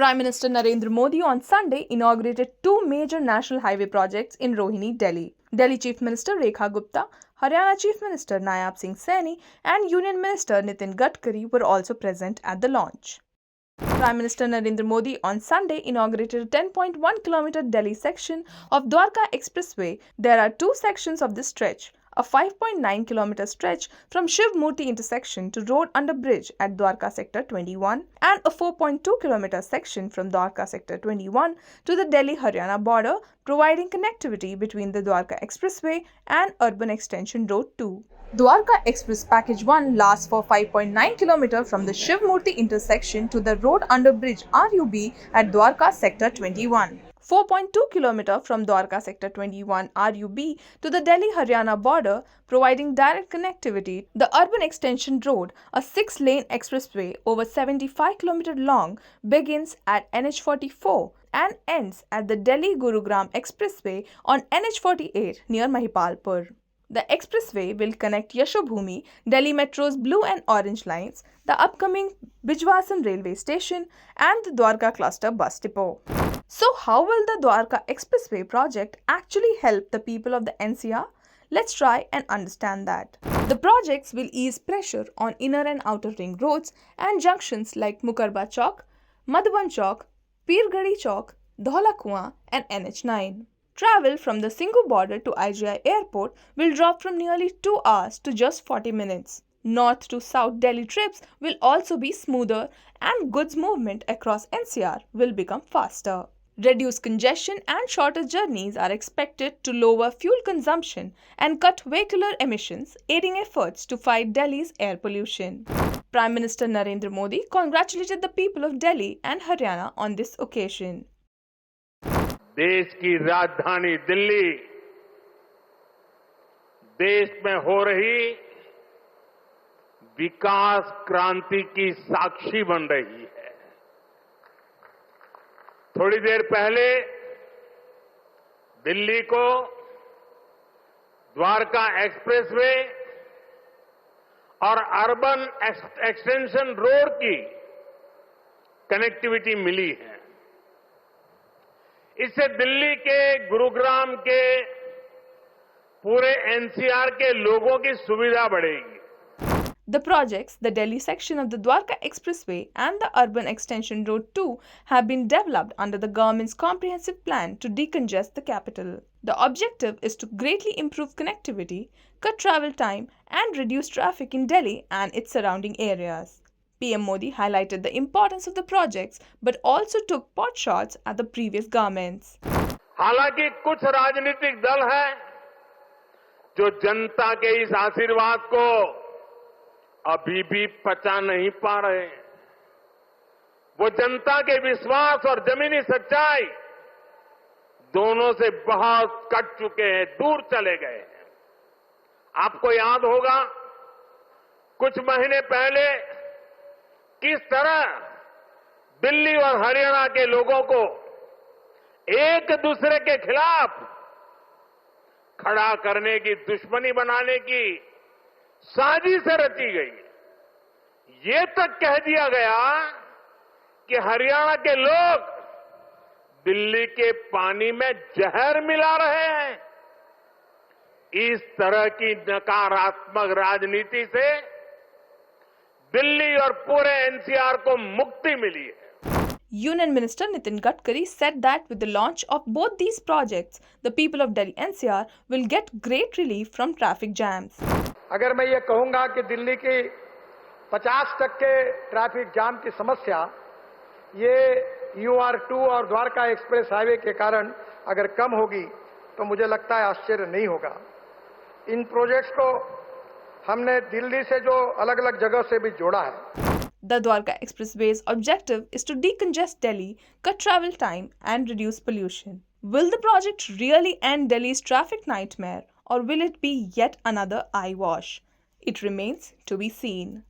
Prime Minister Narendra Modi on Sunday inaugurated two major national highway projects in Rohini, Delhi. Delhi Chief Minister Rekha Gupta, Haryana Chief Minister Nayab Singh Saini, and Union Minister Nitin Gadkari were also present at the launch. Prime Minister Narendra Modi on Sunday inaugurated a 10.1-kilometer Delhi section of Dwarka Expressway. There are two sections of this stretch: a 5.9-kilometer stretch from Shiv Murti intersection to road under bridge at Dwarka Sector 21 and a 4.2-kilometer section from Dwarka Sector 21 to the Delhi-Haryana border, providing connectivity between the Dwarka Expressway and Urban Extension Road 2. Dwarka Express Package 1 lasts for 5.9 km from the Shiv Murti intersection to the road under bridge RUB at Dwarka Sector 21. 4.2 km from Dwarka Sector 21 RUB to the Delhi-Haryana border, providing direct connectivity. The Urban Extension Road, a 6-lane expressway over 75 km long, begins at NH44 and ends at the Delhi-Gurugram Expressway on NH48 near Mahipalpur. The expressway will connect Yashobhumi, Delhi Metro's blue and orange lines, the upcoming Bijwasan railway station, and the Dwarka cluster bus depot. So how will the Dwarka Expressway project actually help the people of the NCR? Let's try and understand that. The projects will ease pressure on inner and outer ring roads and junctions like Mukarba Chowk, Madhuban Chowk, Pirgadi Chowk, Dhaula Kuan, and NH9. Travel from the Singhu border to IGI airport will drop from nearly 2 hours to just 40 minutes. North to South Delhi trips will also be smoother, and goods movement across NCR will become faster. Reduced congestion and shorter journeys are expected to lower fuel consumption and cut vehicular emissions, aiding efforts to fight Delhi's air pollution. Prime Minister Narendra Modi congratulated the people of Delhi and Haryana on this occasion. देश की राजधानी दिल्ली देश में हो रही विकास क्रांति की साक्षी बन रही है। थोड़ी देर पहले दिल्ली को द्वारका एक्सप्रेसवे और अर्बन एक्सटेंशन रोड की कनेक्टिविटी मिली है। इससे दिल्ली के, गुरुग्राम के, पूरे एनसीआर के लोगों की सुविधा बढ़ेगी। The projects, the Delhi section of the Dwarka Expressway and the Urban Extension Road 2, have been developed under the government's comprehensive plan to decongest the capital. The objective is to greatly improve connectivity, cut travel time, and reduce traffic in Delhi and its surrounding areas. PM Modi highlighted the importance of the projects but also took pot shots at the previous governments. हालांकि कुछ राजनीतिक दल हैं जो जनता के इस आशीर्वाद को अभी भी पचा नहीं पा रहे। वो जनता के विश्वास और जमीनी सच्चाई दोनों से बहुत कट चुके हैं, दूर चले गए हैं। आपको याद होगा कुछ महीने पहले किस तरह दिल्ली और हरियाणा के लोगों को एक दूसरे के खिलाफ खड़ा करने की, दुश्मनी बनाने की साजिश रची गई। ये तक कह दिया गया कि हरियाणा के लोग दिल्ली के पानी में जहर मिला रहे हैं। इस तरह की नकारात्मक राजनीति से दिल्ली और पूरे एनसीआर को मुक्ति मिली है। Union Minister Nitin Gadkari said that with the launch of both these projects, the people of Delhi NCR will get great relief from traffic jams. अगर मैं ये कहूंगा कि दिल्ली की 50% ट्रैफिक जाम की समस्या ये UR2 और द्वारका एक्सप्रेस हाईवे के कारण अगर कम होगी तो मुझे लगता है आश्चर्य नहीं होगा। इन प्रोजेक्ट्स को हमने दिल्ली से जो अलग-अलग जगह से भी जोड़ा है। The Dwarka Expressway's objective is to decongest Delhi, cut travel time, and reduce pollution. Will the project really end Delhi's traffic nightmare, or will it be yet another eyewash? It remains to be seen.